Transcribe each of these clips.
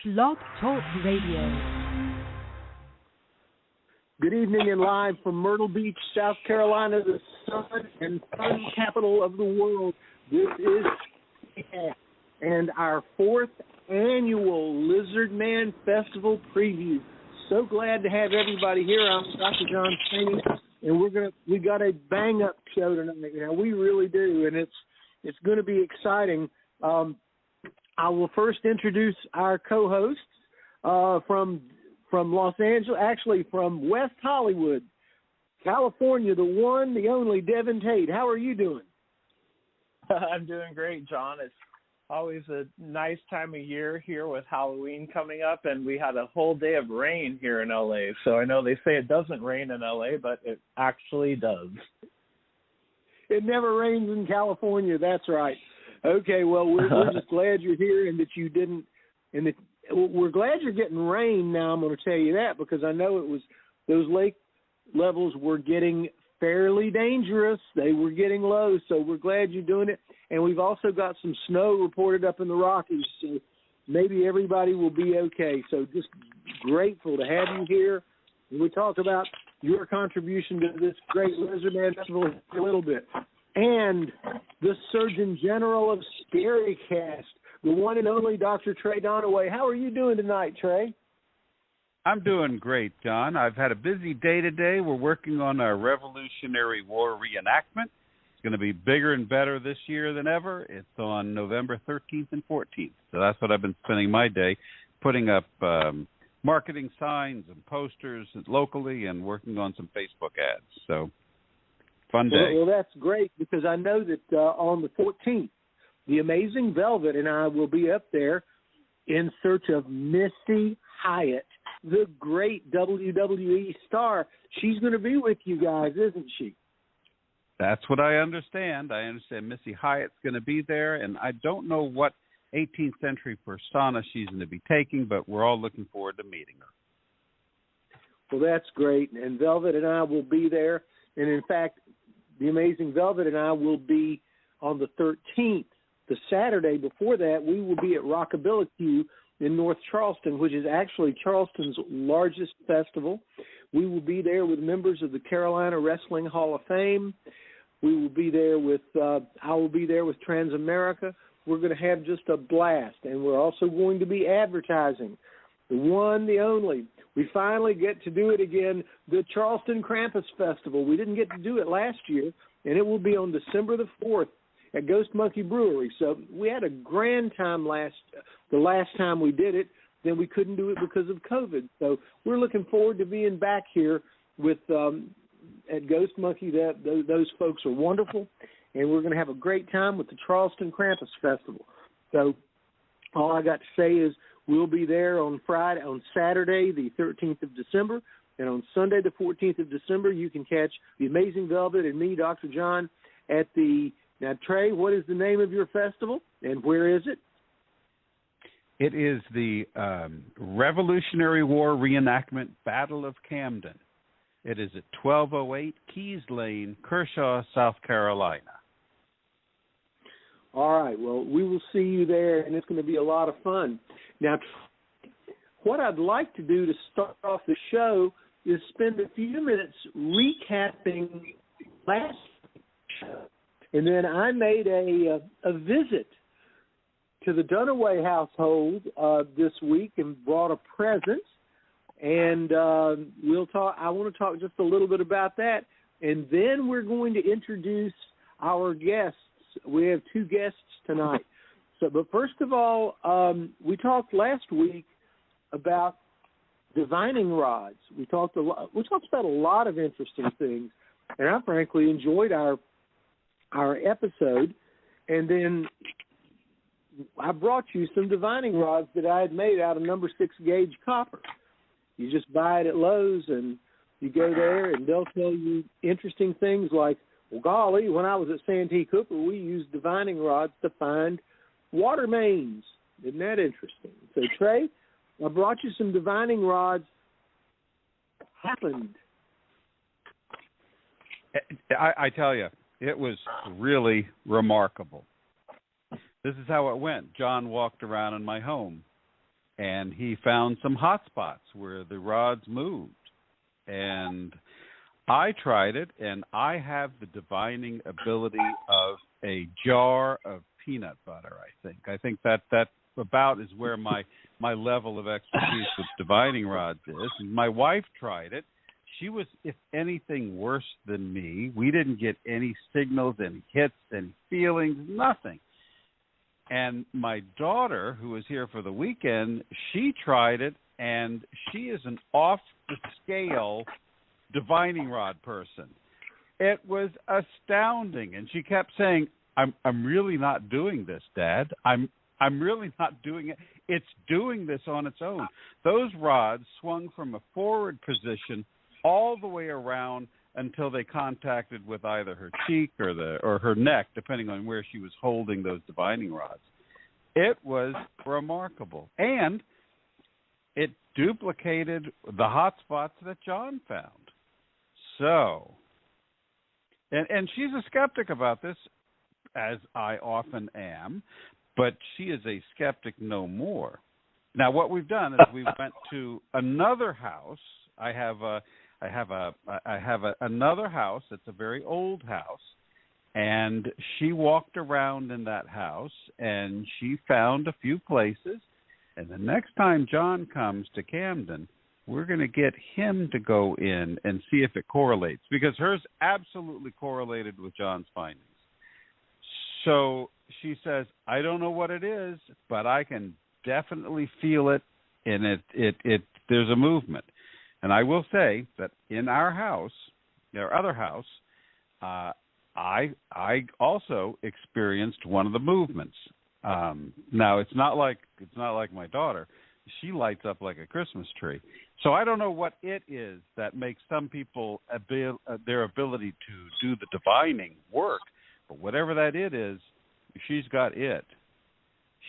Blog Talk Radio. Good evening and live from Myrtle Beach, South Carolina, the sun and fun capital of the world. This is ScaryCast and our fourth annual LizardmanFestival preview. So glad to have everybody here. I'm Dr. John Chaney, and we got a bang up show tonight. You know, we really do, and it's going to be exciting. I will first introduce our co-hosts from Los Angeles, actually from West Hollywood, California, the one, the only Devin Tate. How are you doing? I'm doing great, John. It's always a nice time of year here with Halloween coming up, and we had a whole day of rain here in L.A. So I know they say it doesn't rain in L.A., but it actually does. It never rains in California. That's right. Okay, well, we're just glad you're here and that you didn't, and that we're glad you're getting rain now. I'm going to tell you that because I know it was those lake levels were getting fairly dangerous. They were getting low, so we're glad you're doing it. And we've also got some snow reported up in the Rockies, so maybe everybody will be okay. So just grateful to have you here. And we talk about your contribution to this great LizardmanFestival a little bit. And the Surgeon General of ScaryCast, the one and only Dr. Trey Donaway. How are you doing tonight, Trey? I'm doing great, John. I've had a busy day today. We're working on our Revolutionary War reenactment. It's going to be bigger and better this year than ever. It's on November 13th and 14th. So that's what I've been spending my day, putting up marketing signs and posters locally and working on some Facebook ads. So fun day. Well, that's great because I know that on the 14th, the Amazing Velvet and I will be up there in search of Missy Hyatt, the great WWE star. She's going to be with you guys, isn't she? That's what I understand. I understand Missy Hyatt's going to be there, and I don't know what 18th century persona she's going to be taking, but we're all looking forward to meeting her. Well, that's great, and Velvet and I will be there. And, in fact, the Amazing Velvet and I will be on the 13th. The Saturday before that, we will be at Rockabilly Q in North Charleston, which is actually Charleston's largest festival. We will be there with members of the Carolina Wrestling Hall of Fame. We will be there with, I will be there with Transamerica. We're going to have just a blast, and we're also going to be advertising. The one, the only. We finally get to do it again, the Charleston Krampus Festival. We didn't get to do it last year, and it will be on December the 4th at Ghost Monkey Brewery. So we had a grand time the last time we did it. Then we couldn't do it because of COVID. So we're looking forward to being back here with at Ghost Monkey. Those folks are wonderful, and we're going to have a great time with the Charleston Krampus Festival. So all I got to say is we'll be there on Saturday, the 13th of December, and on Sunday, the 14th of December, you can catch the Amazing Velvet and me, Dr. John, at the. Now, Trey, what is the name of your festival, and where is it? It is the Revolutionary War Reenactment Battle of Camden. It is at 1208 Keys Lane, Kershaw, South Carolina. All right. Well, we will see you there, and it's going to be a lot of fun. Now, what I'd like to do to start off the show is spend a few minutes recapping last show. And then I made a visit to the Dunaway household this week and brought a present. And we'll talk. I want to talk just a little bit about that. And then we're going to introduce our guests. We have two guests tonight. But first of all, we talked last week about divining rods. We talked about a lot of interesting things, and I frankly enjoyed our episode. And then I brought you some divining rods that I had made out of number 6 gauge copper. You just buy it at Lowe's, and you go there, and they'll tell you interesting things like, well, golly, when I was at Santee Cooper, we used divining rods to find water mains. Isn't that interesting? So, Trey, I brought you some divining rods. Happened. I tell you, it was really remarkable. This is how it went. John walked around in my home, and he found some hot spots where the rods moved. And I tried it, and I have the divining ability of a jar of peanut butter, I think. I think that about is where my level of expertise with divining rods is. And my wife tried it. She was, if anything, worse than me. We didn't get any signals, any hits, any feelings, nothing. And my daughter, who was here for the weekend, she tried it, and she is an off-the-scale divining rod person. It was astounding, and she kept saying, I'm really not doing this, Dad. I'm really not doing it. It's doing this on its own. Those rods swung from a forward position all the way around until they contacted with either her cheek or her neck, depending on where she was holding those divining rods. It was remarkable, and it duplicated the hot spots that John found. So, and she's a skeptic about this, as I often am, but she is a skeptic no more. Now, what we've done is we went to another house. I have another house. It's a very old house, and she walked around in that house, and she found a few places. And the next time John comes to Camden, we're going to get him to go in and see if it correlates, because hers absolutely correlated with John's findings. So she says, I don't know what it is, but I can definitely feel it, and it there's a movement. And I will say that in our house, our other house, I also experienced one of the movements. Now it's not like my daughter. She lights up like a Christmas tree. So I don't know what it is that makes some people their ability to do the divining work, but whatever that it is, she's got it.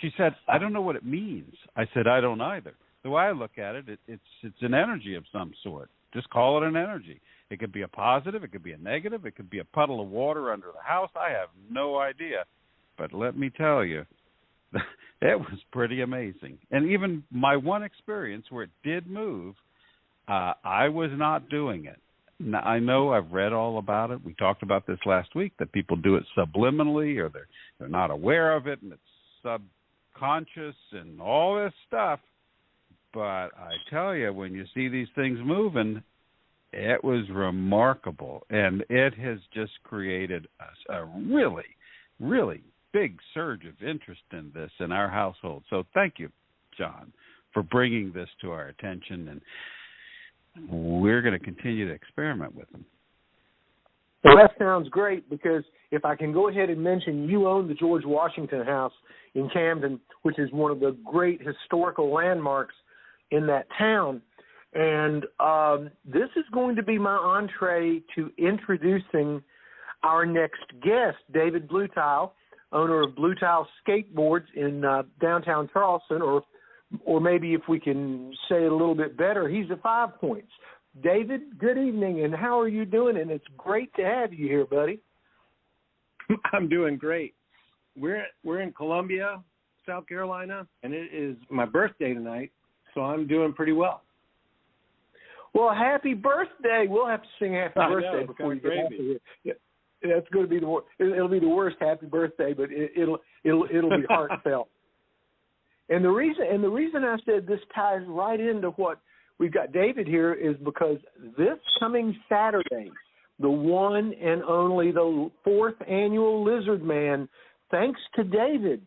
She said, I don't know what it means. I said, I don't either. The way I look at it, it's an energy of some sort. Just call it an energy. It could be a positive, it could be a negative, it could be a puddle of water under the house. I have no idea. But let me tell you, it was pretty amazing. And even my one experience where it did move, I was not doing it. Now, I know I've read all about it. We talked about this last week, that people do it subliminally, or they're not aware of it, and it's subconscious and all this stuff. But I tell you, when you see these things moving, it was remarkable. And it has just created a really, really big surge of interest in this in our household. So thank you, John, for bringing this to our attention. And we're going to continue to experiment with them. Well, that sounds great, because if I can go ahead and mention, you own the George Washington House in Camden, which is one of the great historical landmarks in that town. And this is going to be my entree to introducing our next guest, David Bluetile, owner of Bluetile Skateboards in downtown Charleston, or maybe if we can say it a little bit better, he's at 5 Points. David, good evening, and how are you doing? And it's great to have you here, buddy. I'm doing great. We're in Columbia, South Carolina, and it is my birthday tonight, so I'm doing pretty well. Well, happy birthday! We'll have to sing happy birthday before you get out of here. Yeah, that's going to be it'll be the worst happy birthday, but it'll be heartfelt. And the reason I said this ties right into what we've got David here is because this coming Saturday, the one and only, the 4th annual Lizardman, thanks to David,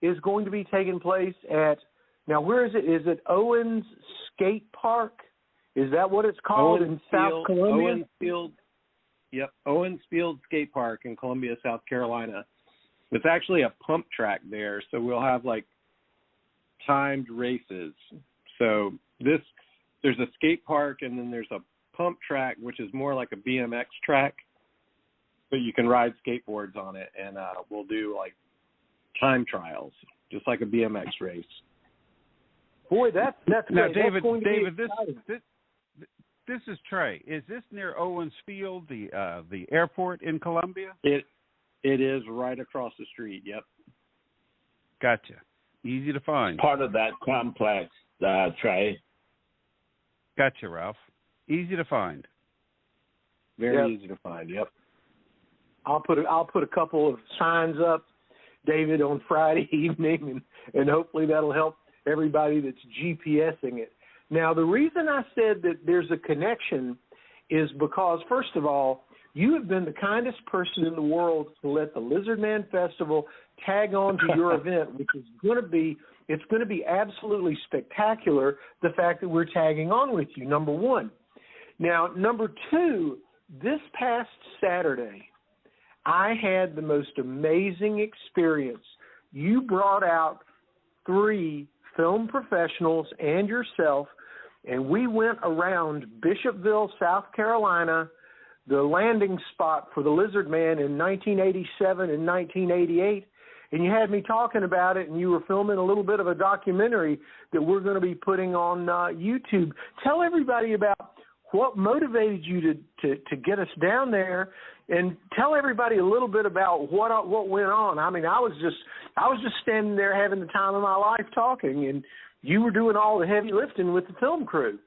is going to be taking place at, now where is it? Is it Owens Skate Park? Is that what it's called in South Columbia? Owens Field. Yep, Owens Field Skate Park in Columbia, South Carolina. It's actually a pump track there, so we'll have like timed races. So there's a skate park, and then there's a pump track, which is more like a BMX track, but you can ride skateboards on it, and we'll do like time trials, just like a BMX race. Boy, that's now, great. David, this is Trey. Is this near Owens Field, the airport in Columbia? It is right across the street. Yep. Gotcha. Easy to find. Part of that complex, Trey. Gotcha, Ralph. Easy to find. Very easy to find. Yep. I'll put a couple of signs up, David, on Friday evening, and hopefully that'll help everybody that's GPSing it. Now, the reason I said that there's a connection is because, first of all, you have been the kindest person in the world to let the Lizardman Festival tag on to your event, which is going to be absolutely spectacular, the fact that we're tagging on with you, number one. Now, number two, this past Saturday, I had the most amazing experience. You brought out 3 film professionals and yourself, and we went around Bishopville, South Carolina, the landing spot for the Lizardman in 1987 and 1988, and you had me talking about it, and you were filming a little bit of a documentary that we're going to be putting on YouTube. Tell everybody about what motivated you to get us down there, and tell everybody a little bit about what went on. I mean, I was just standing there having the time of my life talking, and you were doing all the heavy lifting with the film crew.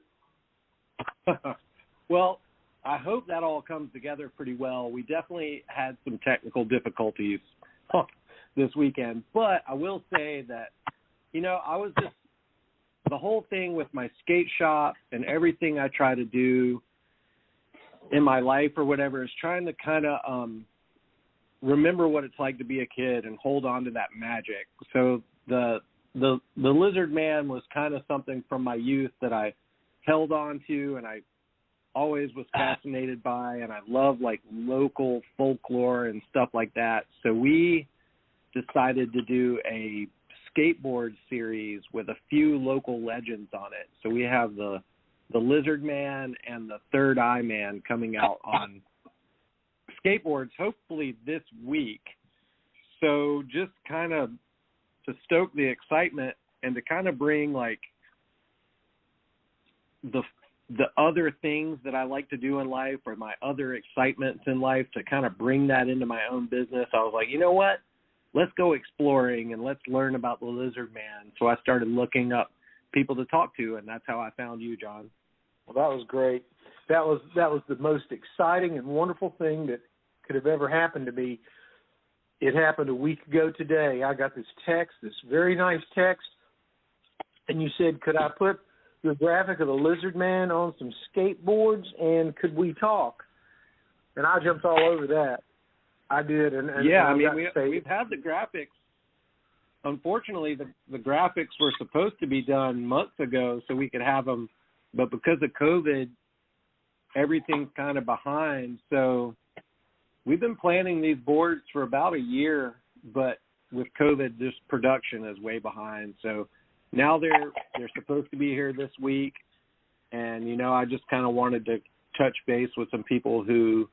Well, I hope that all comes together pretty well. We definitely had some technical difficulties this weekend, but I will say that, I was just, the whole thing with my skate shop and everything I try to do in my life or whatever is trying to kind of remember what it's like to be a kid and hold on to that magic. So the Lizard Man was kind of something from my youth that I held on to, and I always was fascinated by, and I love like local folklore and stuff like that. So we decided to do a skateboard series with a few local legends on it. So we have the Lizard Man and the Third Eye Man coming out on skateboards hopefully this week. So just kind of to stoke the excitement and to kind of bring like the other things that I like to do in life or my other excitements in life, to kind of bring that into my own business. I was like, you know what? Let's go exploring and let's learn about the Lizard Man. So I started looking up people to talk to, and that's how I found you, John. Well, that was great. That was the most exciting and wonderful thing that could have ever happened to me. It happened a week ago today. I got this text, this very nice text, and you said, could I put your graphic of the Lizard Man on some skateboards, and could we talk? And I jumped all over that. I did. And yeah, I mean, we've had the graphics. Unfortunately, the graphics were supposed to be done months ago so we could have them, but because of COVID, everything's kind of behind. So we've been planning these boards for about a year, but with COVID, this production is way behind. So now they're supposed to be here this week, and, I just kind of wanted to touch base with some people who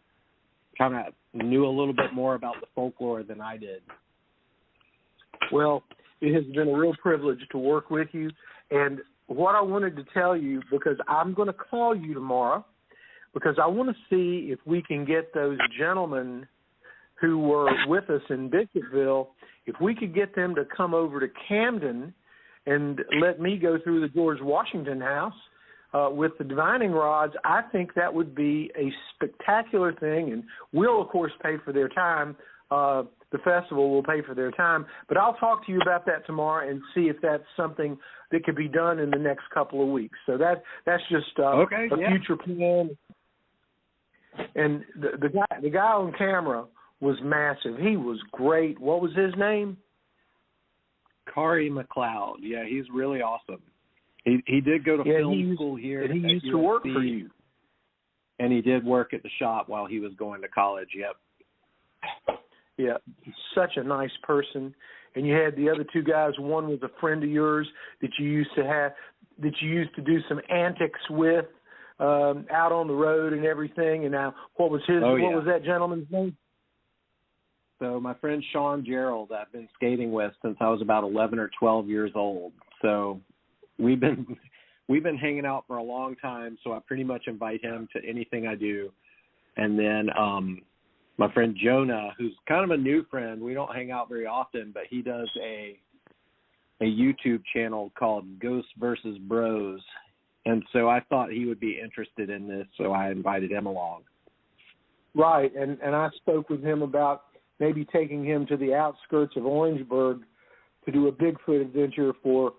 kind of knew a little bit more about the folklore than I did. Well, it has been a real privilege to work with you, and what I wanted to tell you, because I'm going to call you tomorrow, because I want to see if we can get those gentlemen who were with us in Bishopville, if we could get them to come over to Camden and let me go through the George Washington House with the divining rods. I think that would be a spectacular thing, and we'll, of course, pay for their time. The festival will pay for their time. But I'll talk to you about that tomorrow and see if that's something that could be done in the next couple of weeks. So that's just a future plan. And the guy on camera was massive. He was great. What was his name? Kari McLeod. Yeah, he's really awesome. He did go to film school here. And he used to work for you. And he did work at the shop while he was going to college, yep. Yeah, such a nice person. And you had the other two guys. One was a friend of yours that you used to do some antics with out on the road and everything. And now, what was that gentleman's name? So my friend Sean Gerald, I've been skating with since I was about 11 or 12 years old. So we've been hanging out for a long time. So I pretty much invite him to anything I do. And then my friend Jonah, who's kind of a new friend. We don't hang out very often, but he does a YouTube channel called Ghosts versus Bros. And so I thought he would be interested in this, so I invited him along. Right, and I spoke with him about maybe taking him to the outskirts of Orangeburg to do a Bigfoot adventure for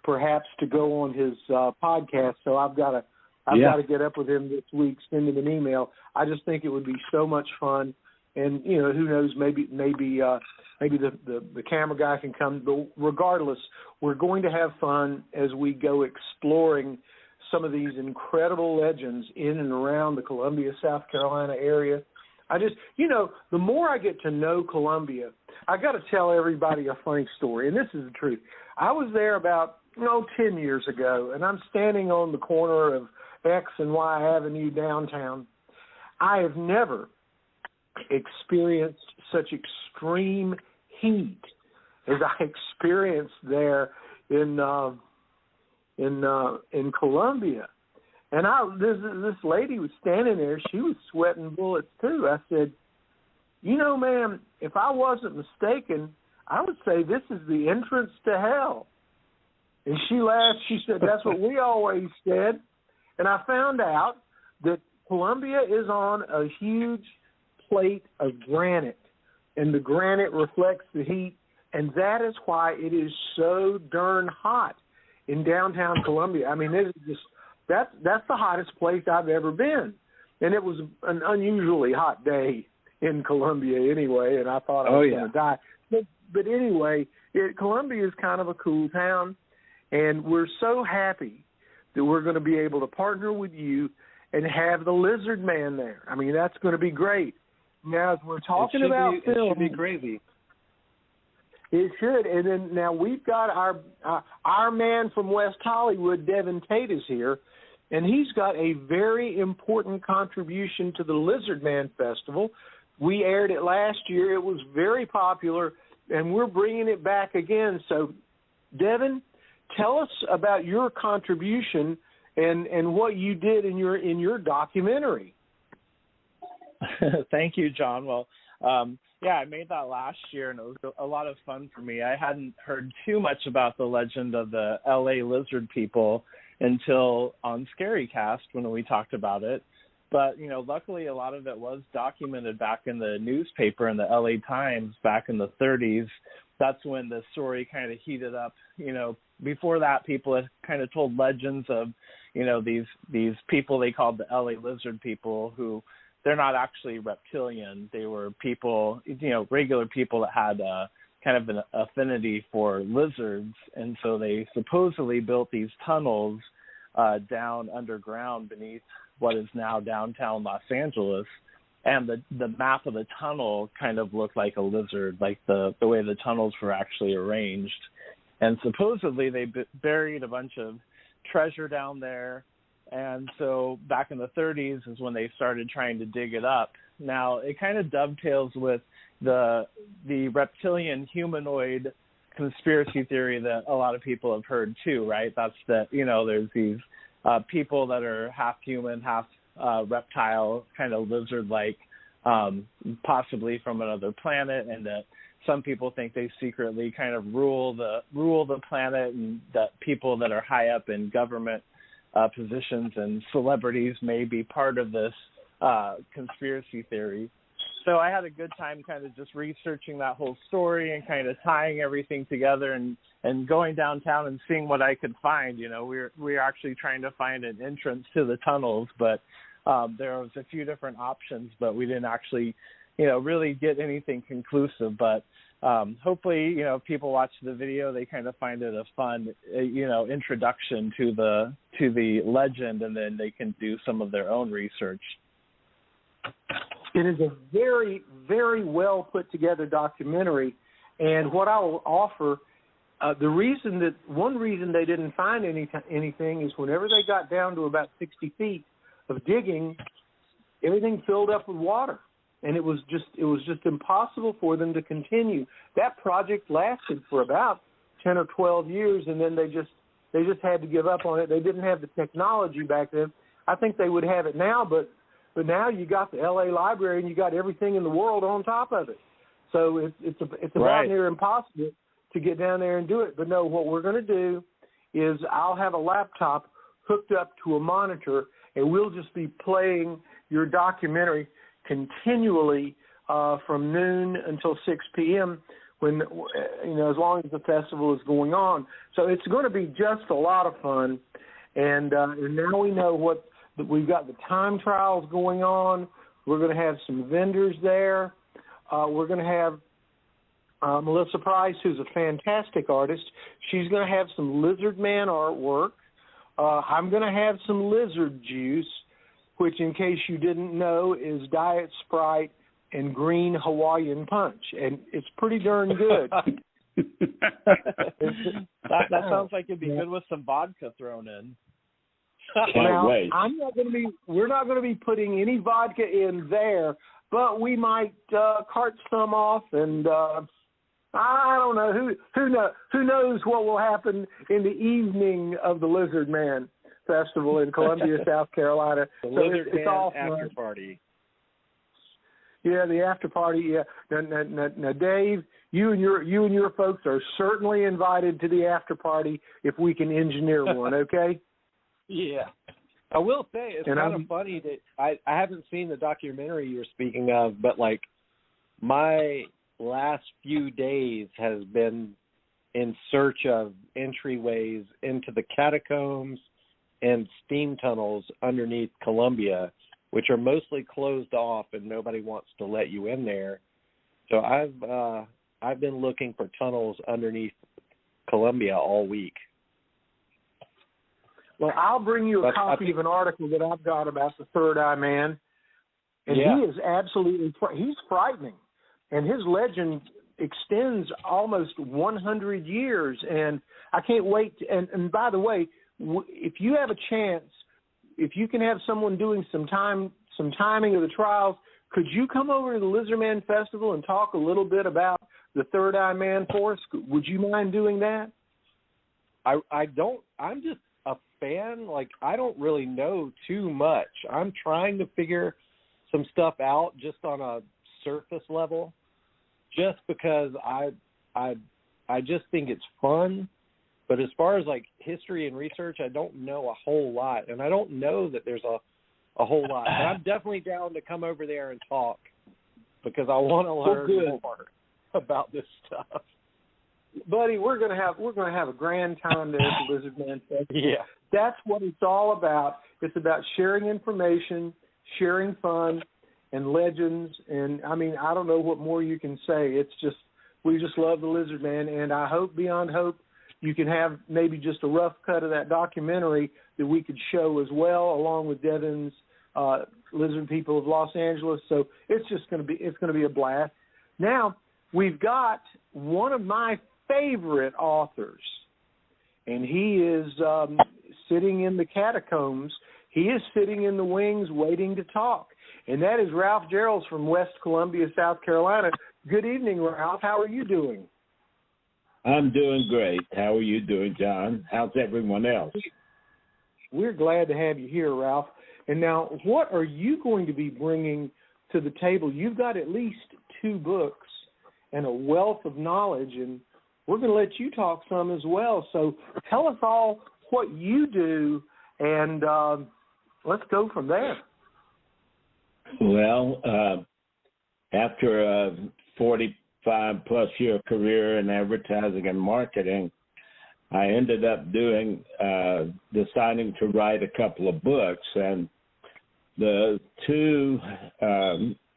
perhaps to go on his podcast. So I've got to get up with him this week, send him an email. I just think it would be so much fun, and who knows, maybe the camera guy can come. But regardless, we're going to have fun as we go exploring some of these incredible legends in and around the Columbia, South Carolina area. I just, the more I get to know Columbia, I got to tell everybody a funny story, and this is the truth. I was there about 10 years ago, and I'm standing on the corner of X and Y Avenue downtown. I have never experienced such extreme heat as I experienced there in Columbia. And this lady was standing there. She was sweating bullets too. I said, ma'am, if I wasn't mistaken, I would say this is the entrance to hell. And she laughed. She said, that's what we always said. And I found out that Columbia is on a huge plate of granite, and the granite reflects the heat, and that is why it is so darn hot in downtown Columbia. I mean, it is just that's the hottest place I've ever been, and it was an unusually hot day in Columbia anyway, and I thought I was going to die. But anyway, Columbia is kind of a cool town, and we're so happy that we're going to be able to partner with you and have the Lizard Man there. I mean, that's going to be great. Now, as we're talking about film, it should be crazy. It should. And then now we've got our man from West Hollywood, Devin Tate, is here, and he's got a very important contribution to the LizardmanFestival. We aired it last year. It was very popular, and we're bringing it back again. So, Devin, tell us about your contribution and what you did in your documentary. Thank you, John. Well, I made that last year, and it was a lot of fun for me. I hadn't heard too much about the legend of the LA lizard people until on ScaryCast when we talked about it. But, luckily a lot of it was documented back in the newspaper in the LA Times back in the 30s. That's when the story kind of heated up. Before that, people had kind of told legends of, these people they called the LA lizard people, who they're not actually reptilian. They were people, regular people that had kind of an affinity for lizards. And so they supposedly built these tunnels down underground beneath what is now downtown Los Angeles. And the map of the tunnel kind of looked like a lizard, like the way the tunnels were actually arranged. And supposedly they buried a bunch of treasure down there. And so back in the 30s is when they started trying to dig it up. Now, it kind of dovetails with the reptilian humanoid conspiracy theory that a lot of people have heard too, right? That's that, there's these people that are half human, half reptile, kind of lizard-like, possibly from another planet, and that some people think they secretly kind of rule the planet, and that people that are high up in government positions and celebrities may be part of this conspiracy theory. So I had a good time kind of just researching that whole story and kind of tying everything together and going downtown and seeing what I could find. We're actually trying to find an entrance to the tunnels, but there was a few different options, but we didn't actually, really get anything conclusive. But hopefully, if people watch the video, they kind of find it a fun, introduction to the legend, and then they can do some of their own research. It is a very, very well put together documentary, and what I will offer, one reason they didn't find anything is whenever they got down to about 60 feet of digging, everything filled up with water. And it was just impossible for them to continue. That project lasted for about 10 or 12 years, and then they just had to give up on it. They didn't have the technology back then. I think they would have it now, but now you got the LA Library and you got everything in the world on top of it. So it's about right. near impossible to get down there and do it. But no, what we're going to do is I'll have a laptop hooked up to a monitor, and we'll just be playing your documentary continually from noon until 6 p.m. when, as long as the festival is going on. So it's going to be just a lot of fun. And now we know we've got the time trials going on. We're going to have some vendors there. We're going to have Melissa Price, who's a fantastic artist. She's going to have some Lizardman artwork. I'm going to have some lizard juice, which, in case you didn't know, is Diet Sprite and green Hawaiian punch, and it's pretty darn good. that sounds like it'd be good with some vodka thrown in. Can't wait. We're not going to be putting any vodka in there, but we might cart some off, and I don't know who knows what will happen in the evening of the Lizardman Festival in Columbia, South Carolina. The so Lizardman it's all after party. Yeah, the after party. Yeah. Now, Dave, you and your folks are certainly invited to the after party if we can engineer one. Okay. Yeah. I will say it's kind of funny that I haven't seen the documentary you're speaking of, but like my last few days has been in search of entryways into the catacombs and steam tunnels underneath Columbia, which are mostly closed off and nobody wants to let you in there. So I've been looking for tunnels underneath Columbia all week. Well, I'll bring you a copy of an article that I've got about the Third Eye Man, and he is absolutely he's frightening, and his legend extends almost 100 years, and I can't wait. And by the way, if you have a chance, if you can have someone doing some timing of the trials, could you come over to the Lizardman Festival and talk a little bit about the Third Eye Man for us? Would you mind doing that? I don't. I'm just a fan. Like, I don't really know too much. I'm trying to figure some stuff out just on a surface level, just because I just think it's fun. But as far as like history and research, I don't know a whole lot, and I don't know that there's a whole lot. But I'm definitely down to come over there and talk because I want to learn more about this stuff. Buddy, we're gonna have a grand time there at the Lizardman Festival. Yeah, that's what it's all about. It's about sharing information, sharing fun, and legends. And I mean, I don't know what more you can say. It's just we just love the Lizardman, and I hope beyond hope you can have maybe just a rough cut of that documentary that we could show as well, along with Devin's Lizard People of Los Angeles. So it's going to be a blast. Now we've got one of my favorite authors, and he is sitting in the catacombs. He is sitting in the wings waiting to talk, and that is Ralph Geralds from West Columbia, South Carolina. Good evening, Ralph. How are you doing? I'm doing great. How are you doing, John? How's everyone else? We're glad to have you here, Ralph. And now, what are you going to be bringing to the table? You've got at least 2 books and a wealth of knowledge, and we're going to let you talk some as well. So tell us all what you do, and let's go from there. Well, after a 45-plus year career in advertising and marketing, I ended up deciding to write a couple of books. And the two,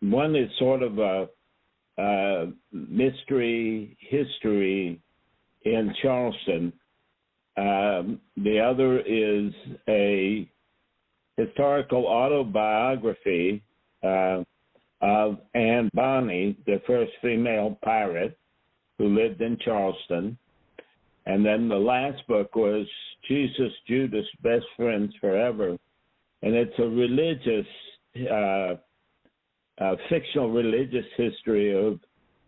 one is sort of a mystery history in Charleston. The other is a historical autobiography of Anne Bonny, the first female pirate who lived in Charleston. And then the last book was Jesus, Judas, Best Friends Forever. And it's a religious, fictional religious history of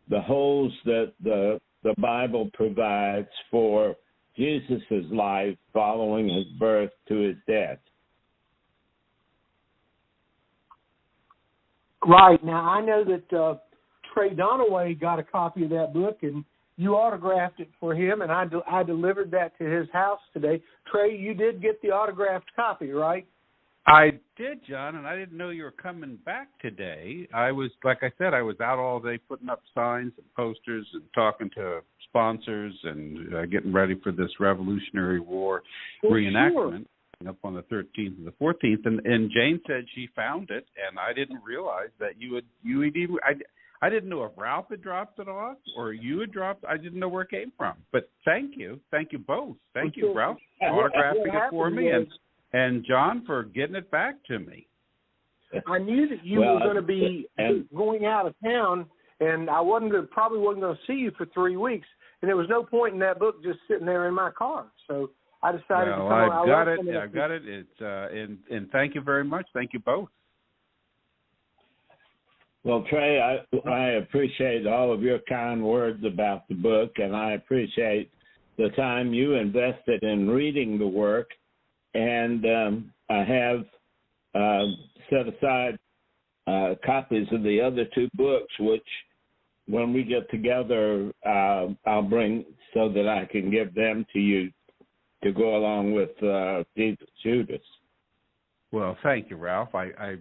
the holes that the Bible provides for Jesus' life following his birth to his death. Right. Now, I know that Trey Donaway got a copy of that book, and you autographed it for him, and I delivered that to his house today. Trey, you did get the autographed copy, right? I did, John, and I didn't know you were coming back today. I was, like I said, I was out all day putting up signs and posters and talking to sponsors and getting ready for this Revolutionary War reenactment up on the 13th and the 14th. And Jane said she found it, and I didn't realize that you had even. I didn't know if Ralph had dropped it off or you had dropped. I didn't know where it came from. But thank you both. Thank you, Ralph, for autographing it for me, and John for getting it back to me. I knew that you were going to be going out of town, and I probably wasn't going to see you for 3 weeks, and there was no point in that book just sitting there in my car. So I decided to come on. I've got it. It's and thank you very much. Thank you both. Well, Trey, I appreciate all of your kind words about the book, and I appreciate the time you invested in reading the work. And I have set aside copies of the other two books, which when we get together, I'll bring so that I can give them to you to go along with Jesus Judas. Well, thank you, Ralph. I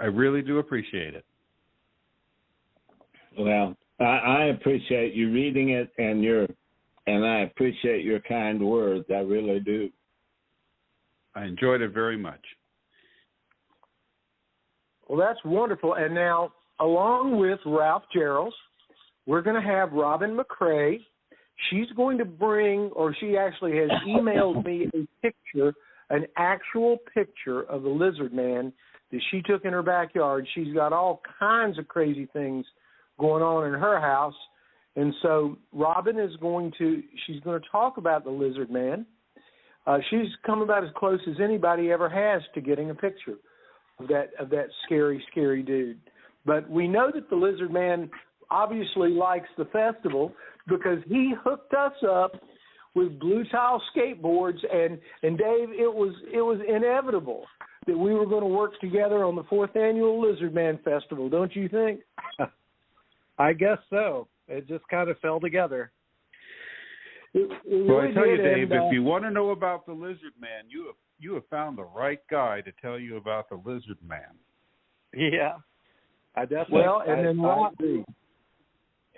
really do appreciate it. Well, I appreciate you reading it, and I appreciate your kind words. I really do. I enjoyed it very much. Well, that's wonderful. And now, along with Ralph Gerald, we're going to have Robin McCrae. She's going to bring, or she actually has emailed me a picture, an actual picture of the Lizard Man that she took in her backyard. She's got all kinds of crazy things going on in her house. And so Robin she's going to talk about the Lizard Man. She's come about as close as anybody ever has to getting a picture of that scary, scary dude. But we know that the Lizard Man obviously likes the festival because he hooked us up with blue tile skateboards, and Dave, it was inevitable that we were going to work together on the 4th annual Lizardman Festival, don't you think? I guess so. It just kind of fell together. Well, I tell you, Dave, if you want to know about the Lizard Man, you have found the right guy to tell you about the Lizard Man. Yeah, I definitely. Well,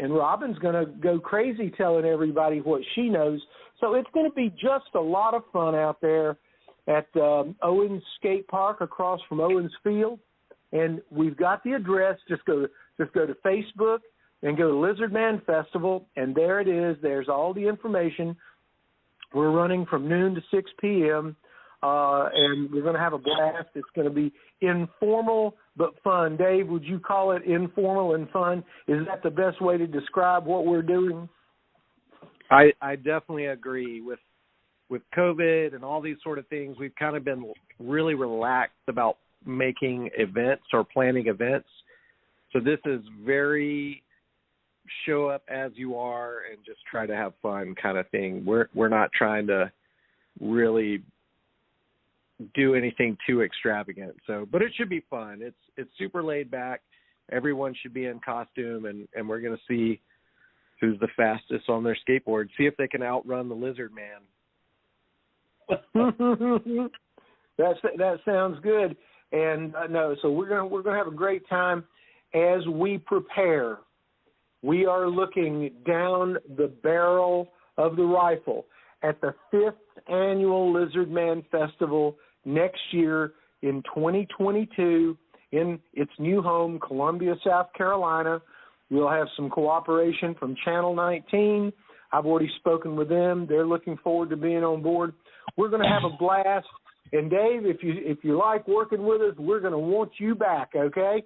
and Robin's going to go crazy telling everybody what she knows. So it's going to be just a lot of fun out there at Owens Skate Park across from Owens Field, and we've got the address. Just go to Facebook and go to Lizardman Festival, and there it is. There's all the information. We're running from noon to 6 p.m., and we're going to have a blast. It's going to be informal but fun. Dave, would you call it informal and fun? Is that the best way to describe what we're doing? I definitely agree. With COVID and all these sort of things, we've kind of been really relaxed about making events or planning events. So this is very show up as you are and just try to have fun kind of thing. We're not trying to really do anything too extravagant. So, but it should be fun. It's super laid back. Everyone should be in costume, and we're going to see who's the fastest on their skateboard. See if they can outrun the Lizard Man. That sounds good. And no, so we're gonna have a great time as we prepare. We are looking down the barrel of the rifle at the 5th annual Lizardman Festival next year in 2022 in its new home, Columbia, South Carolina. We'll have some cooperation from Channel 19. I've already spoken with them. They're looking forward to being on board. We're going to have a blast. And Dave, if you like working with us, we're going to want you back, okay?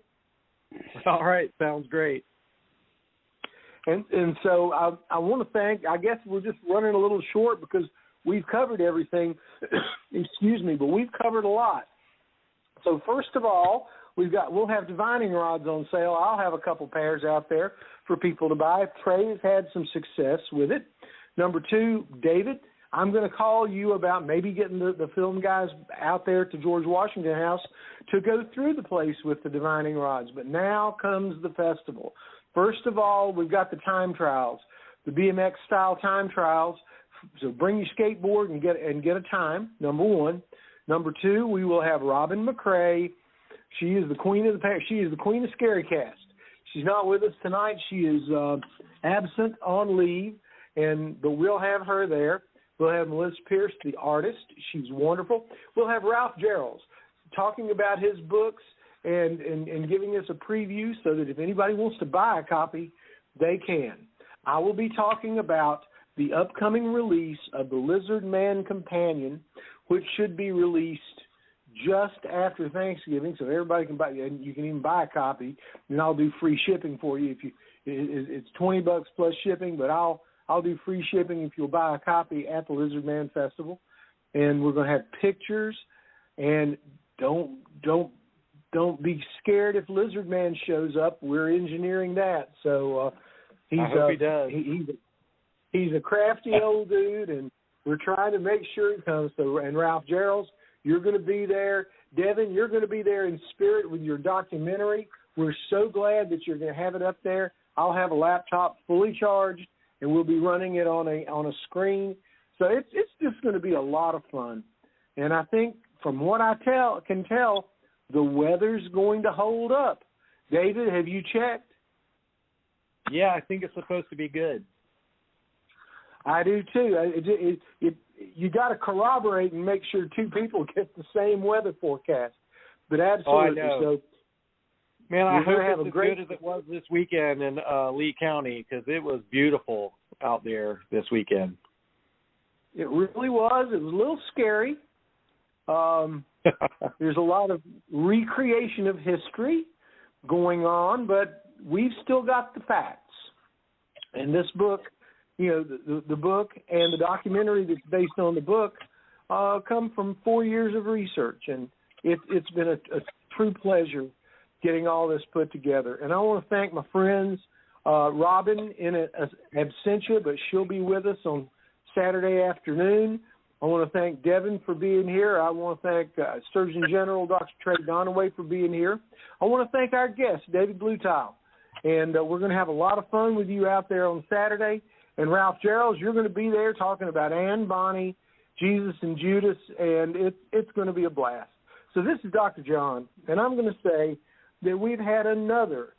All right, sounds great. And so I want to thank, I guess we're just running a little short because we've covered everything, excuse me, but we've covered a lot. So first of all, we'll have divining rods on sale. I'll have a couple pairs out there for people to buy. Trey's had some success with it. Number 2, David, I'm going to call you about maybe getting the film guys out there to George Washington House to go through the place with the divining rods. But now comes the festival. First of all, we've got the time trials. the BMX style time trials. So bring your skateboard and get a time. Number one. Number two, we will have Robin McCrae. She is the queen of ScaryCast. She's not with us tonight. She is absent on leave, but we'll have her there. We'll have Melissa Pierce, the artist. She's wonderful. We'll have Ralph Gerald talking about his books and giving us a preview so that if anybody wants to buy a copy, they can. I will be talking about the upcoming release of the Lizardman Companion, which should be released just after Thanksgiving, so everybody can buy, and you can even buy a copy, and I'll do free shipping for you. It's $20 plus shipping, but I'll do free shipping if you'll buy a copy at the LizardmanFestival. And we're going to have pictures, and don't be scared if Lizardman shows up. We're engineering that, so I hope he does. He's a crafty old dude, and we're trying to make sure he comes. So, and Ralph Gerald, you're going to be there. Devin, you're going to be there in spirit with your documentary. We're so glad that you're going to have it up there. I'll have a laptop fully charged, and we'll be running it on a screen. So it's just going to be a lot of fun. And I think from what I can tell, the weather's going to hold up. David, have you checked? Yeah, I think it's supposed to be good. I do too. You got to corroborate and make sure two people get the same weather forecast. But absolutely, I know. So man, I hope have it's as good as it was this weekend in Lee County, because it was beautiful out there this weekend. It really was. It was a little scary. There's a lot of recreation of history going on, but we've still got the facts. And this book, the book and the documentary that's based on the book come from 4 years of research, and it's been a true pleasure getting all this put together. And I want to thank my friends, Robin in absentia, but she'll be with us on Saturday afternoon. I want to thank Devin for being here. I want to thank Surgeon General Dr. Trey Donaway for being here. I want to thank our guest, David Bluetile. And we're going to have a lot of fun with you out there on Saturday. And Ralph Gerald, you're going to be there talking about Anne Bonny, Jesus and Judas, and it's going to be a blast. So this is Dr. John, and I'm going to say that we've had another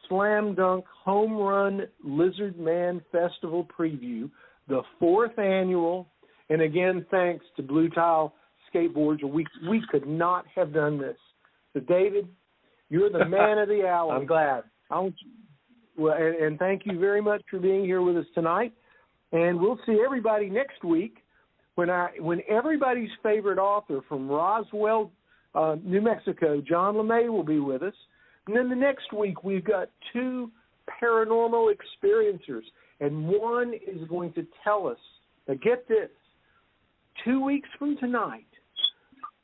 slam dunk home run Lizardman Festival preview, the 4th annual. And again, thanks to Blue Tile Skateboards. We could not have done this. So David, you're the man of the hour. I'm glad. Well, and thank you very much for being here with us tonight. And we'll see everybody next week when everybody's favorite author from Roswell, New Mexico, John LeMay, will be with us. And then the next week we've got 2 paranormal experiencers, and one is going to tell us, now get this, 2 weeks from tonight,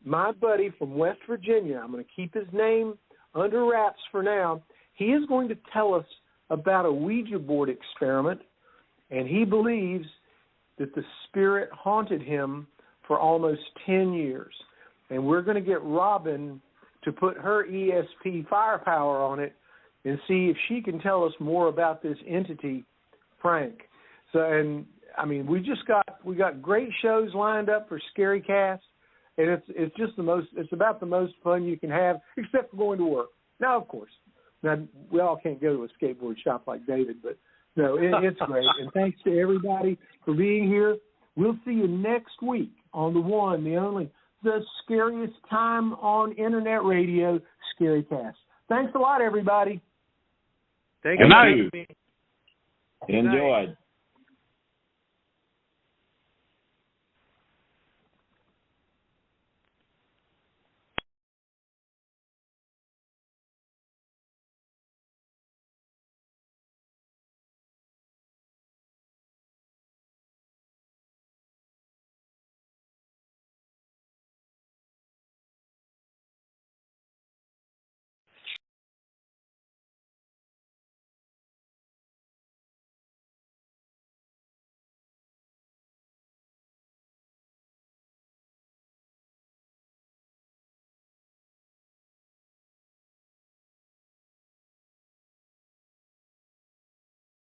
my buddy from West Virginia, I'm going to keep his name under wraps for now, he is going to tell us about a Ouija board experiment, and he believes that the spirit haunted him for almost 10 years. And we're going to get Robin to put her ESP firepower on it and see if she can tell us more about this entity, Frank. So, and I mean, we got great shows lined up for ScaryCast, and it's just it's about the most fun you can have, except for going to work. Now, of course. Now, we all can't go to a skateboard shop like David, but no, it's great. And thanks to everybody for being here. We'll see you next week on the one, the only, the scariest time on internet radio, ScaryCast. Thanks a lot, everybody. Thank you. you. Enjoy.